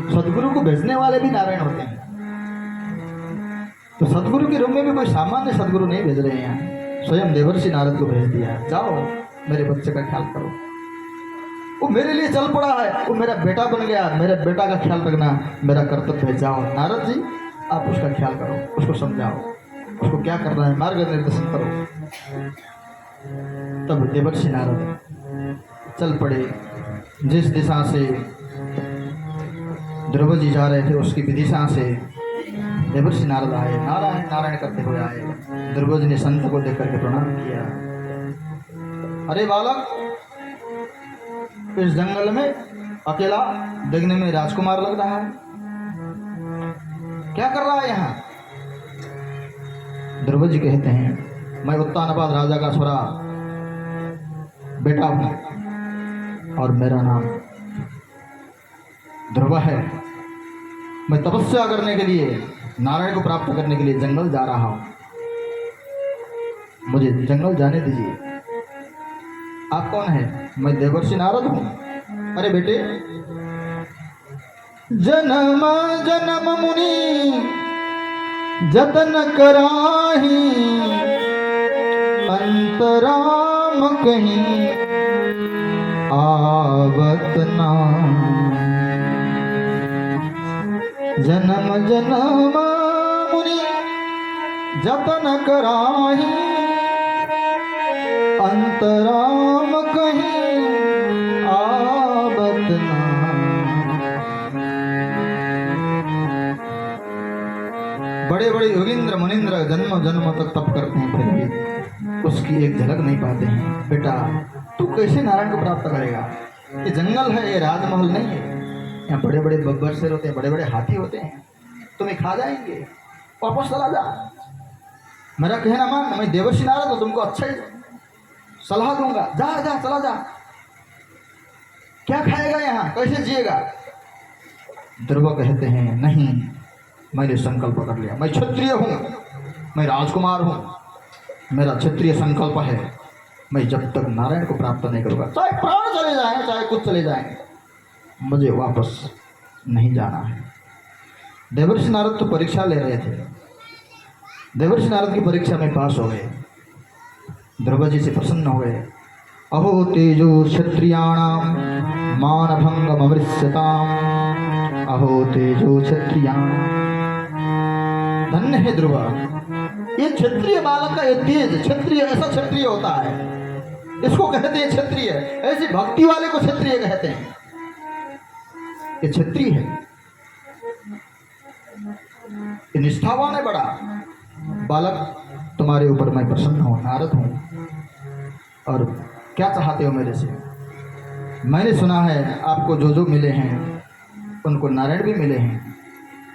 सदगुरु को भेजने वाले भी नारायण होते हैं। तो सदगुरु के रूप में भी कोई सामान्य सदगुरु नहीं भेज रहे हैं, स्वयं देवर्षि नारद को भेज दिया, जाओ मेरे बच्चे का ख्याल करो। वो मेरे लिए चल पड़ा है, वो मेरा बेटा बन गया, मेरे बेटा का ख्याल रखना मेरा कर्तव्य है। जाओ नारद जी, आप उसका ख्याल करो, उसको समझाओ, उसको क्या करना है मार्ग निर्देशन करो। तब देवर्षि नारद चल पड़े। जिस दिशा से ध्रुव जी जा रहे थे उसकी विदिशा से देवर्षि नारद आए, नारायण नारायण करते हुए आए। ध्रुव जी ने संत को देख करके प्रणाम किया। अरे बालक, इस जंगल में अकेला देखने में राजकुमार लग रहा है, क्या कर रहा है यहाँ? ध्रुव जी कहते हैं, मैं उत्तानपाद राजा का छोरा बेटा हूँ और मेरा नाम ध्रुव है। मैं तपस्या करने के लिए, नारायण को प्राप्त करने के लिए जंगल जा रहा हूँ, मुझे जंगल जाने दीजिए। आप कौन है? मैं देवर्षि नारद हूँ। अरे बेटे, जन्म जन्म मुनि जतन कराही, अंतराम कहीं आवत ना। जन्म जन्म मुनि जतन कराही, अंतराम कहीं आवत ना। बड़े बड़े योगींद्र मुनिंद्र जन्म जन्म तक तप करते हैं, फिर भी उसकी एक झलक नहीं पाते हैं। बेटा तू कैसे नारायण को प्राप्त करेगा? ये जंगल है, ये राजमहल नहीं है। यहाँ बड़े बड़े बब्बर शेर होते हैं, बड़े बड़े हाथी होते हैं, तुम्हें खा जाएंगे। वापस चला जा, मेरा कहना मान। मैं देवर्षि नारद हूं, तुमको अच्छा ही सलाह दूंगा। जा जा चला जा। क्या खाएगा यहाँ, कैसे जिएगा? ध्रुव कहते हैं नहीं, मैंने संकल्प कर लिया। मैं क्षत्रिय हूँ, मैं राजकुमार हूँ, मेरा क्षत्रिय संकल्प है। मैं जब तक नारायण को प्राप्त नहीं करूँगा, चाहे प्राण चले जाएं, चाहे कुछ चले जाएं, मुझे वापस नहीं जाना है। देवर्षि नारद तो परीक्षा ले रहे थे। देवर्षि नारद की परीक्षा में पास हो गए, ध्रुव जी से प्रसन्न हो गए। अहो तेजो क्षत्रियाणाम मानभंगम अमृष्यताम, अहो तेजो क्षत्रियाणाम। धन्य है ध्रुव, ये क्षत्रिय बालक का ये तेज, क्षत्रिय ऐसा क्षत्रिय होता है, इसको कहते हैं क्षत्रिय। ऐसी भक्ति वाले को क्षत्रिय कहते हैं। ये क्षत्रिय है, ये निष्ठावान है बड़ा। बालक तुम्हारे ऊपर मैं प्रसन्न हूँ, नारद हूँ, और क्या चाहते हो मेरे से? मैंने सुना है आपको जो जो मिले हैं उनको नारायण भी मिले हैं,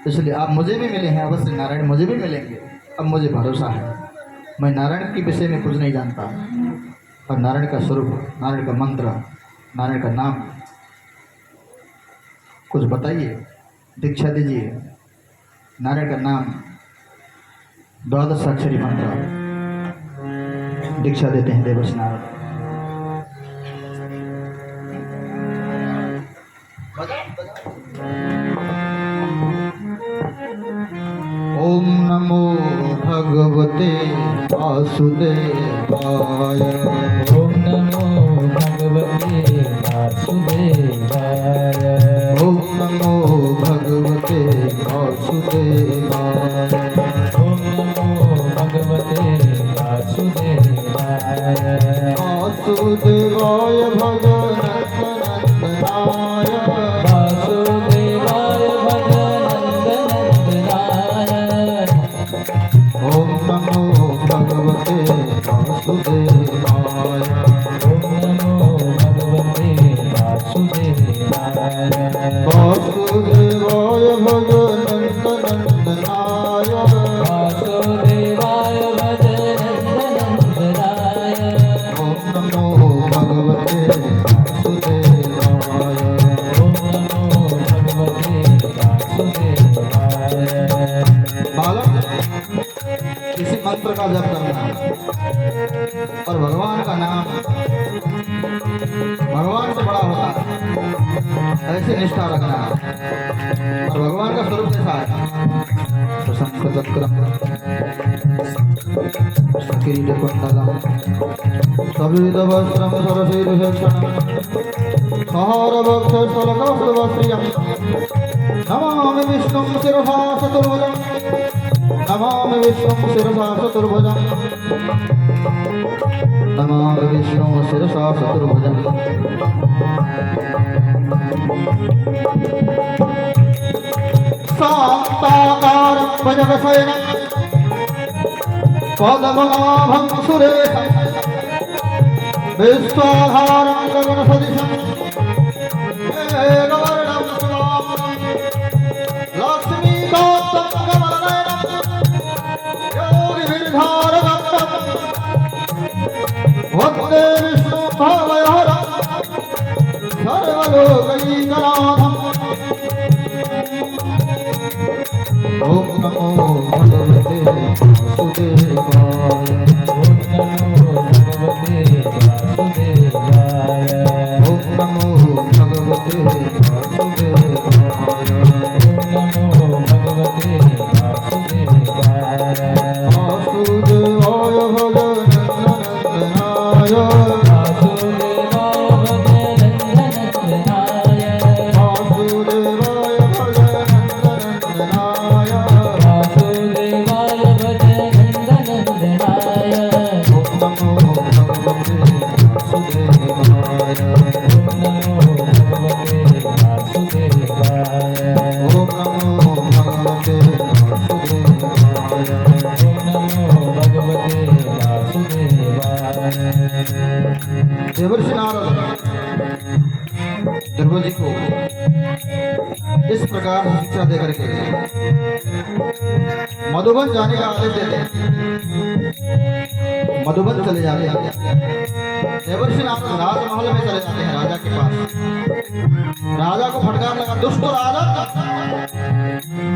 इसलिए आप मुझे भी मिले हैं, अवश्य नारायण मुझे भी मिलेंगे। अब मुझे भरोसा है, मैं नारायण के विषय में कुछ नहीं जानता, और नारायण का स्वरूप, नारायण का मंत्र, नारायण का नाम कुछ बताइए, दीक्षा दीजिए। नारायण का नाम 12 अक्षरी मंत्र दीक्षा देते हैं देवर्षि नारद। ओम नमो भगवते वासुदेवाय, ओम नमो भगवते वासुदेवाय, ओम नमो भगवते वासुदेवाय, ओम नमो भगवते वासुदेवाय, वासुदेवाय भगवन्नंदनाय, वासुदेवाय भगवन्नंदनाय। ओम नमो भगवते वासुदेवाय, ओम नमो भगवते वासुदेवाय, वासुदेवाय भगवन्नंदनाय, वासुदेवाय भगवन्नंदनाय। ओम नमो भगवते वासुदेवाय। ओम नमो भगवते वासुदेवाय। बालक किसी मंत्र का जप करना और भगवान का नाम भगवान से बड़ा होता है, ऐसे निष्ठा रखना। और भगवान का स्वरूप कैसा है? प्रशंस चक्रम किरीट कुंडलम सविधवस्त्रम सरसीरुषणम सहरवक्षस्थलकौस्तुभश्रियं नमामि विष्णुं शिरसा चतुर्भुजं, नमामि विष्णुं शिरसा चतुर्भुजं, नमामि विष्णुं शिरसा चतुर्भुजं। शान्ताकारं भुजगशयनं पद्मनाभं सुरेशं विश्वाधारं गगनसदृशं मेघवर्णं शुभांगं लक्ष्मीकान्तं कमलनयनं योगिविरधारगं वन्दे विष्णुं भवभयहरं सर्वलोकैकनाथम्। ओम नमो भगवते वासुदेवाय, ओम नमो भगवते वासुदेवाय, ओम नमो भगवते वासुदेवाय, ओम नमो भगवते वासुदेवाय, वासुदेवाय भगवन्नंदनाय, वासुदेवाय जी को इस प्रकार शिक्षा देकर के मधुबन जाने का आदेश देते हैं। मधुबन चले जाते हैं। देवर्षि नारद राजमहल में चले जाते हैं राजा के पास। राजा को फटकार लगा, दुष्ट राजा,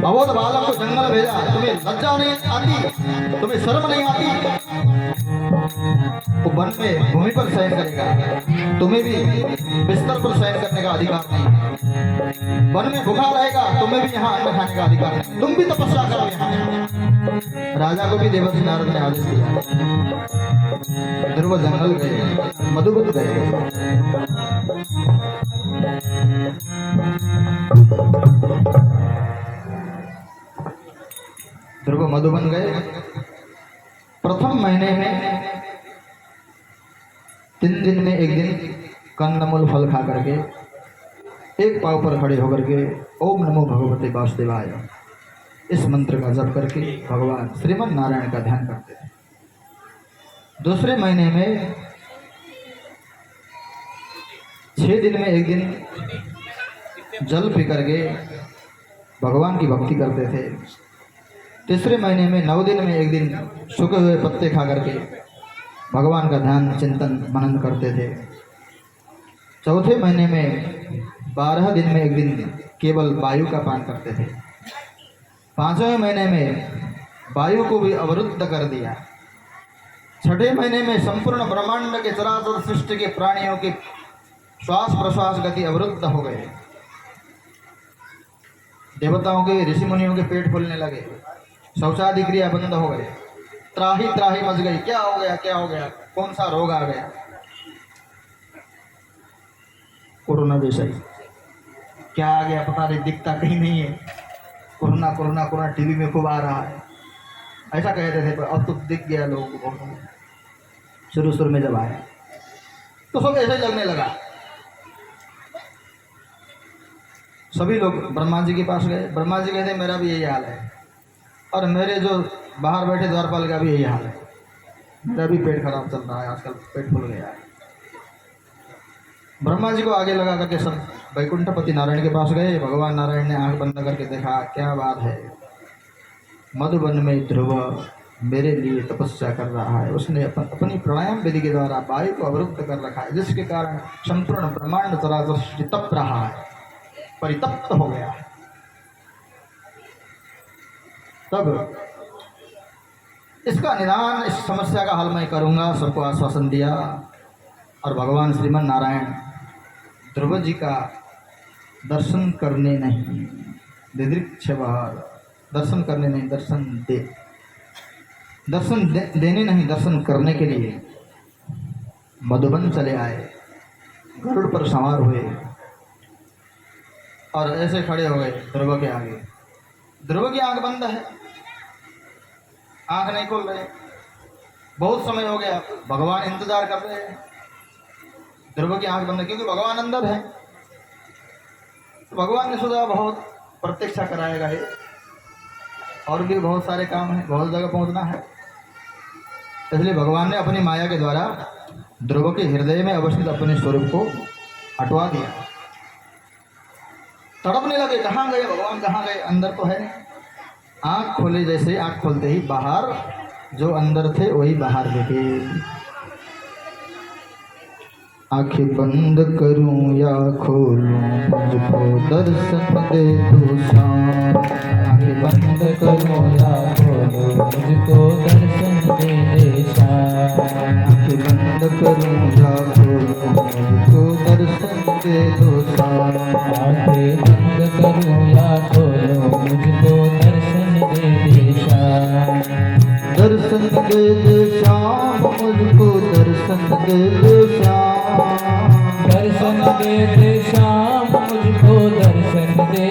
अबोध बालक को जंगल भेजा, तुम्हें लज्जा नहीं आती, तुम्हें शर्म नहीं आती। वो वन में भूमि पर शयन करेगा, तुम्हें भी बिस्तर पर शयन करने का अधिकार नहीं। वन में भूखा रहेगा, तुम्हें भी यहाँ अन्न खाने का अधिकार नहीं, तुम भी तपस्या करो यहाँ। राजा को भी देवर्षि नारद ने आदेश दिया। ध्रुव जंगल गए, मधुबन गए। ध्रुव मधुबन गए। प्रथम महीने में 3 दिन में एक दिन कंदमूल फल खा करके एक पांव पर खड़े होकर के ओम नमो भगवते वासुदेवाय इस मंत्र का जप करके भगवान श्रीमन नारायण का ध्यान करते थे। दूसरे महीने में 6 दिन में एक दिन जल पी करके भगवान की भक्ति करते थे। तीसरे महीने में 9 दिन में एक दिन सूखे हुए पत्ते खा करके भगवान का ध्यान चिंतन मनन करते थे। चौथे महीने में 12 दिन में एक दिन केवल वायु का पान करते थे। 5वें महीने में वायु को भी अवरुद्ध कर दिया। 6ठे महीने में संपूर्ण ब्रह्मांड के चराचर सृष्टि के प्राणियों की श्वास प्रश्वास गति अवरुद्ध हो गए। देवताओं के ऋषि मुनियों के पेट फूलने लगे, शौचादि क्रिया बंद हो गए, त्राही त्राही मच गई। क्या हो गया, क्या हो गया, कौन सा रोग आ गया? कोरोना जैसा ही क्या आ गया पता नहीं, दिखता कहीं नहीं है। कोरोना कोरोना कोरोना टीवी में खूब आ रहा है, ऐसा कहते थे, पर अब तो दिख गया लोगों को। शुरू में जब आया तो सब ऐसा ही लगने लगा। सभी लोग ब्रह्मा जी के पास गए। ब्रह्मा जी कहते मेरा भी यही हाल है, और मेरे जो बाहर बैठे द्वारपाल का भी यही हाल है, मेरा भी पेट खराब चल रहा है, आजकल पेट फूल गया है। ब्रह्मा जी को आगे लगा करके सब वैकुंठपति नारायण के पास गए। भगवान नारायण ने आंख बंद करके देखा, क्या बात है, मधुबन में ध्रुव मेरे लिए तपस्या कर रहा है। उसने अपनी प्राणायाम विधि के द्वारा वायु को अवरुद्ध कर रखा है, जिसके कारण संपूर्ण ब्रह्मांड चराचर सृष्टि तप रहा है, परितप्त हो गया है। तब इसका निदान, इस समस्या का हल मैं करूंगा, सबको आश्वासन दिया। और भगवान श्रीमन नारायण ध्रुव जी का दर्शन करने नहीं, दिदृक्ष दर्शन करने नहीं, दर्शन देने नहीं, दर्शन करने के लिए मधुबन चले आए। गरुड़ पर सवार हुए और ऐसे खड़े हो गए ध्रुव के आगे। ध्रुव की आंख बंद है, आंख नहीं खोल रहे, बहुत समय हो गया, भगवान इंतजार कर रहे हैं। ध्रुव की आंख बंद है क्योंकि भगवान अंदर है। तो भगवान ने सोचा बहुत प्रतीक्षा कराएगा ये, और भी बहुत सारे काम हैं, बहुत जगह पहुंचना है। इसलिए भगवान ने अपनी माया के द्वारा ध्रुव के हृदय में अवस्थित अपने स्वरूप को हटवा दिया। तड़पने लगे, कहाँ गए भगवान, कहाँ गए, अंदर तो है नहीं। आँख खोले, जैसे आँख खोलते ही बाहर जो अंदर थे वही बाहर दिखे। आँखें बंद करूं या खोलूं, मुझको दर्शन दे दो श्याम। आँखें बंद करूं या खोलूं, मुझको दर्शन दे श्याम। आँखें बंद करूं या खोलूं, मुझको दर्शन दे दो श्याम। आँखें बंद करूं या खोलूं, मुझको दर्शन दे श्याम। दर्शन दे श्याम, मुझको दर्शन दे श्याम। दर्शन दे श्याम, मुझको दर्शन दे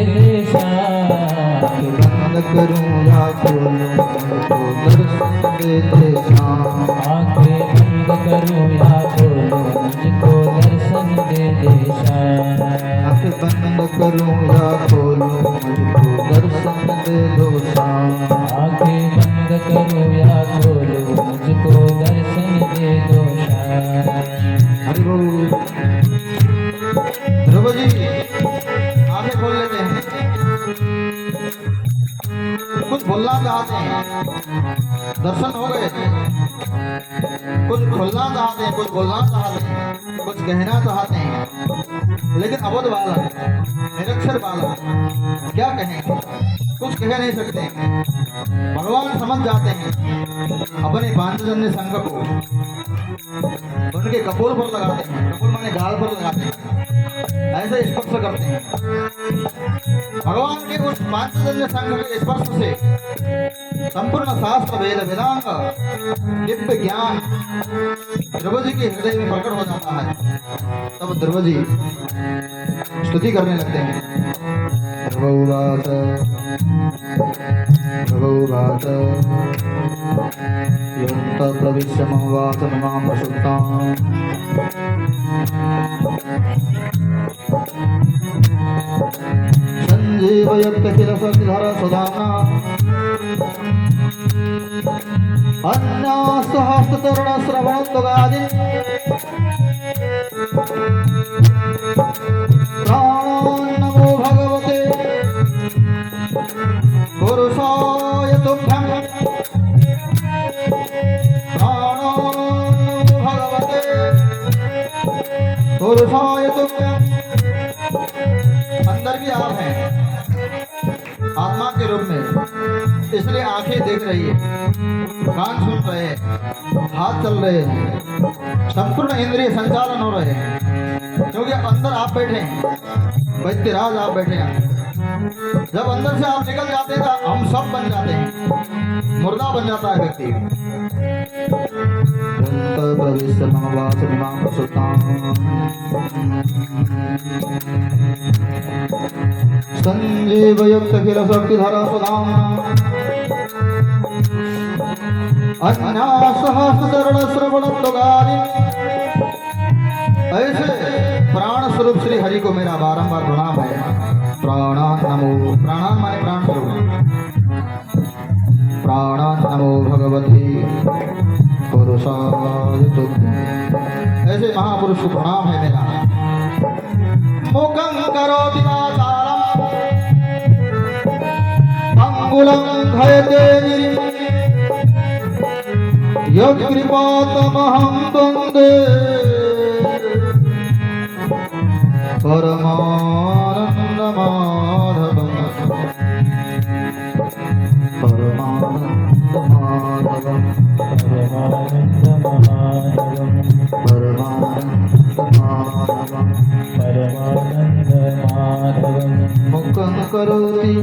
श्याम। बंद करूं या खोलूं, मुझको दर्शन दे श्याम। आँखें बंद करूं या खोलूं, मुझको दर्शन दे श्याम। आँखें बंद करूं या खोलूं, मुझको दर्शन दे दो श्याम। आँखें बंद करूं या खोलूं, मुझको दर्शन दे दो श्याम। हरि बोल। ध्रुव जी खोलना चाहते हैं, दर्शन हो गए, कुछ खोलना चाहते हैं, कुछ बोलना चाहते हैं, कुछ कहना चाहते हैं, लेकिन अबोध बालक, निरक्षर बालक क्या कहें, कुछ कह नहीं सकते। भगवान समझ जाते हैं, अपने पांचजन्य संघ को उनके कपोल पर लगाते हैं, कपोल माने गाल पर लगाते हैं, ऐसे स्पर्श करते हैं। भगवान के उस पांचजन्य संघ के स्पर्श से संपूर्ण शास्त्र वेद वेदांग दिव्य ज्ञान ध्रुव जी के हृदय में प्रकट हो जाता है। तब ध्रुव जी स्तुति करने लगते हैं। ध्रुववाच ध्रुववाच यन्त प्रविश्य महवाच नमां प्रसुप्ताम् संजीवयत्य किल सतिधर सुधाम्ना अन्यास्तहस्ततरुणश्रवणोद्गादि प्राणान्नमो भगवते पुरुषाय तुभ्यं प्राणान्नमो भगवते पुरुषाय तुभ्यं। अंदर भी आप हैं आत्मा के रूप में, इसलिए आंखें देख रही है, कान सुन रहे हैं, हाथ चल रहे हैं, संपूर्ण इंद्रिय संचालन हो रहे हैं, क्योंकि अंदर आप बैठे हैं, वैद्यराज आप बैठे हैं। जब अंदर से आप निकल जाते हैं तो हम सब बन जाते हैं, मुर्दा बन जाता है व्यक्ति। संजीवयुक्त किल शक्तिधर सुधाम्ना अन्यासहस्रचरणश्रवणोद्गादि। ऐसे प्राण स्वरूप श्री हरि को मेरा बारंबार प्रणाम है। प्राणान नमो, प्राणान माने प्राण स्वरूप, प्राणान नमो भगवती पुरुषाय तुभ्यं। ऐसे महापुरुष को प्रणाम है मेरा। मुखं करोति वाचालं अंगुलं घयते गिरिं यत्कृपातमहं वन्दे परमानन्दमाधवम् परमानन्दमाधवम् परमानन्दमाधवम् परमानन्दमाधवम् मुखं करोति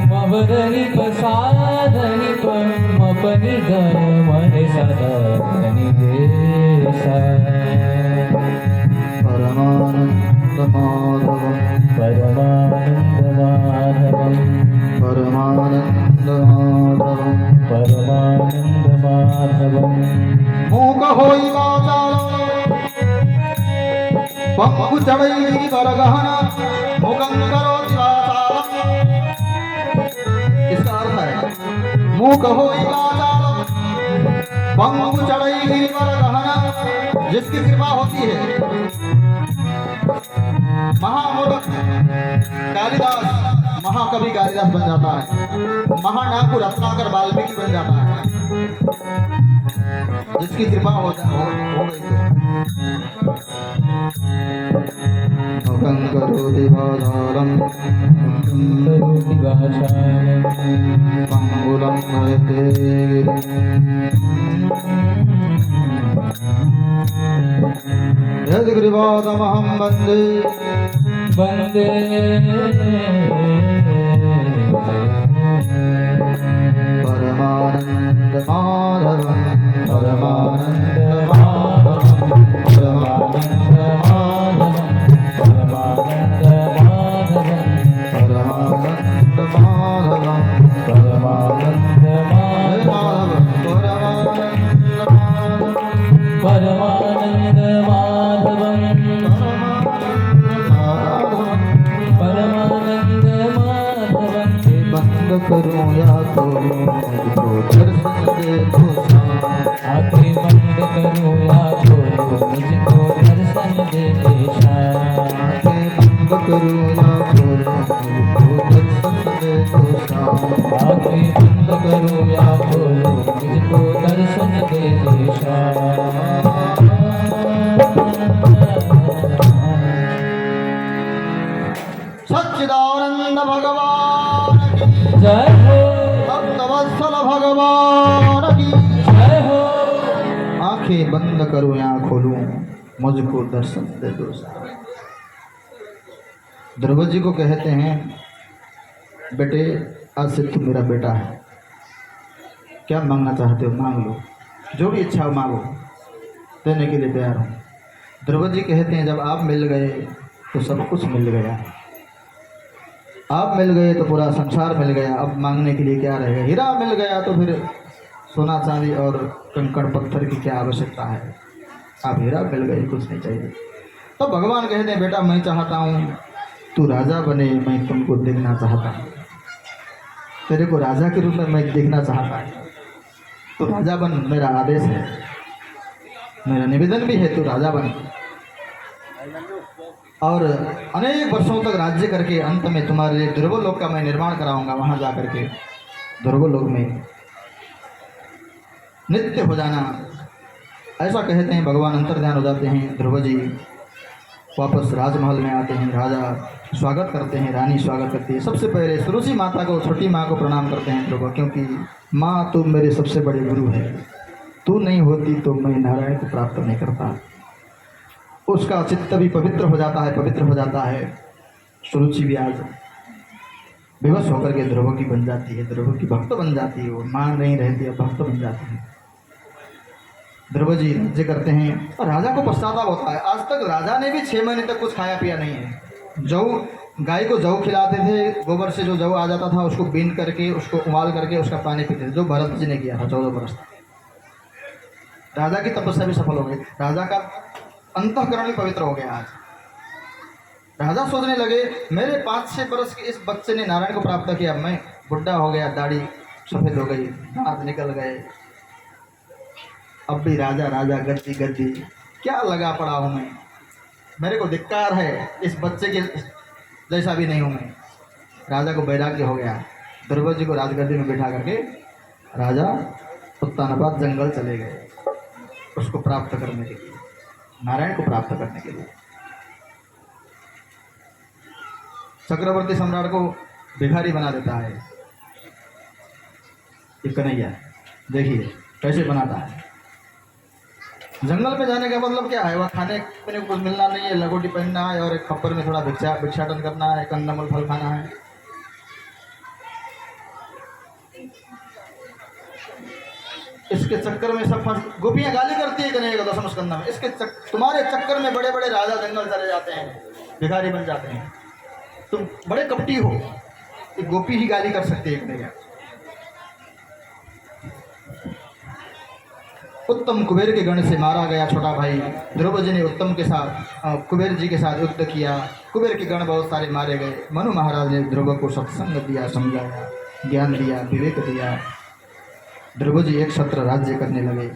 मवदनि पसाधनि मपनि धन मन सदनि देसा परमानन्दमाधवम् परमानन्दमाधवम् परमानन्दमाधवम् परमानन्दमाधवम् मूक होई वाचालं पंगु चढ़ई करगहना मुखं करोति वाचालं। इसका अर्थ है मूक होई वाचालं पंगु चढ़ई करगहना, जिसकी कृपा होती है। महामूर्ख कालिदास महाकवि कालिदास बन जाता है, महानाकु रत्नाकर वाल्मीकि बन जाता है, जिसकी कृपा हो गई। मुखं करोति वाचालं पंगुलं घयते गिरिं यत्कृपातमहं वन्दे वन्दे परमानन्दमाधवम् परमानन्दमाधवम् करूं या तो मुझको दर्शन दे दो, आंखें बंद करूं या तो मुझको दर्शन दे, आंखें बंद करूं या खोलूं, मुझको दर्शन दे दिशा। सच्चिदानंद भगवान की जय हो, भक्तवत्सल भगवान की जय हो। आंखें बंद करूं या खोलूं, मुझको दर्शन दे दो। द्रौपदी जी को कहते हैं, बेटे आज से तू मेरा बेटा है, क्या मांगना चाहते हो मांग लो, जो भी इच्छा हो मांगो, देने के लिए तैयार हूँ। द्रौपदी जी कहते हैं, जब आप मिल गए तो सब कुछ मिल गया, आप मिल गए तो पूरा संसार मिल गया, अब मांगने के लिए क्या रहेगा। हीरा मिल गया तो फिर सोना चांदी और कंकड़ पत्थर की क्या आवश्यकता है, आप हीरा मिल गए, कुछ नहीं चाहिए। तो भगवान कहते हैं, बेटा मैं चाहता हूँ तू राजा बने, मैं तुमको देखना चाहता हूँ, तेरे को राजा के रूप में मैं देखना चाहता हूँ, तो राजा बन, मेरा आदेश है, मेरा निवेदन भी है, तू राजा बन। और अनेक वर्षों तक राज्य करके अंत में तुम्हारे लिए ध्रुवलोक का मैं निर्माण कराऊंगा, वहां जा करके ध्रुवलोक में नित्य हो जाना, ऐसा कहते हैं। भगवान अंतर्ध्यान हो जाते हैं। ध्रुव जी वापस राजमहल में आते हैं, राजा स्वागत करते हैं, रानी स्वागत करती है। सबसे पहले सुरुचि माता को, छोटी माँ को प्रणाम करते हैं ध्रुव, क्योंकि माँ तू मेरे सबसे बड़े गुरु है, तू नहीं होती तो मैं नारायण को प्राप्त नहीं करता। उसका चित्त भी पवित्र हो जाता है, पवित्र हो जाता है। सुरुचि भी आज विवश होकर के ध्रुव की बन जाती है, ध्रुव की भक्त बन जाती है, वो माँ नहीं रहती है, भक्त बन जाती है। ध्रुव जी राज्य करते हैं और राजा को पश्चाताप होता है, आज तक राजा ने भी 6 महीने तक कुछ खाया पिया नहीं है। जौ, गाय को जौ खिलाते थे, गोबर से जो जौ आ जाता था उसको बीन करके, उसको उबाल करके उसका पानी पीते थे, जो भरत जी ने किया था 14 वर्ष तक। राजा की तपस्या भी सफल हो गई, राजा का अंतःकरण भी पवित्र हो गया। आज राजा सोचने लगे, मेरे 5-6 वर्ष के इस बच्चे ने नारायण को प्राप्त किया, मैं बुढ़ा हो गया, दाढ़ी सफ़ेद हो गई, दांत निकल गए, अब भी राजा राजा गद्दी गद्दी, क्या लगा पड़ा हूँ मैं, मेरे को धिक्कार है, इस बच्चे के जैसा भी नहीं हूँ मैं। राजा को वैराग्य हो गया। द्रौपदी जी को राजगद्दी में बिठा करके राजा उत्तानपाद जंगल चले गए, उसको प्राप्त करने के लिए, नारायण को प्राप्त करने के लिए। चक्रवर्ती सम्राट को भिखारी बना देता है ये कन्हैया, देखिए कैसे बनाता है। जंगल में जाने का मतलब क्या है, वह खाने पीने को कुछ मिलना नहीं है, लंगोटी पहनना है और एक खप्पर में थोड़ा भिक्षाटन करना है, कंदमूल फल खाना है। इसके चक्कर में सब फंस, गोपियां गाली करती है कन्हैया को दशम स्कंद में, इसके तुम्हारे चक्कर में बड़े बड़े राजा जंगल चले जाते हैं, भिखारी बन जाते हैं, तुम बड़े कपटी हो। एक गोपी ही गाली कर सकती है कन्हैया। उत्तम कुबेर के गण से मारा गया छोटा भाई। द्रौपदी ने उत्तम के साथ, कुबेर जी के साथ युद्ध किया, कुबेर के गण बहुत सारे मारे गए। मनु महाराज ने ध्रुव को सत्संग दिया, समझाया, ज्ञान दिया, विवेक दिया। द्रौपदी एक छत्र राज्य करने लगे।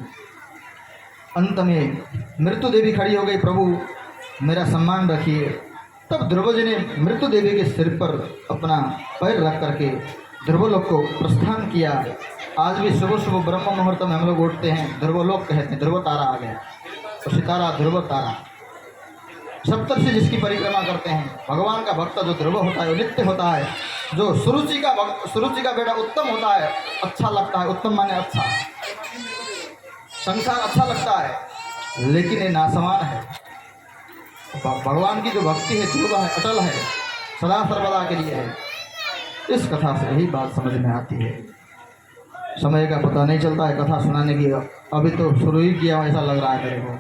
अंत में मृत्यु देवी खड़ी हो गई, प्रभु मेरा सम्मान रखिए। तब द्रौपदी ने मृत्यु देवी के सिर पर अपना पैर रख करके ध्रुवलोक को प्रस्थान किया। आज भी सुबह सुबह ब्रह्म मुहूर्त में हम लोग उठते हैं, ध्रुवलोक कहते हैं, ध्रुव तारा आ गया, तो सितारा ध्रुव तारा सप्तर्षि जिसकी परिक्रमा करते हैं। भगवान का भक्त जो ध्रुव होता है वो नित्य होता है। जो सुरुचि का बेटा उत्तम होता है, अच्छा लगता है, उत्तम माने अच्छा, संसार अच्छा लगता है, लेकिन ये नासमान है। भगवान की जो भक्ति है ध्रुव है, अटल है, सदा सर्वदा के लिए है। इस कथा से यही बात समझ में आती है। समय का पता नहीं चलता है कथा सुनाने की, अभी तो शुरू ही किया ऐसा लग रहा है मेरे को।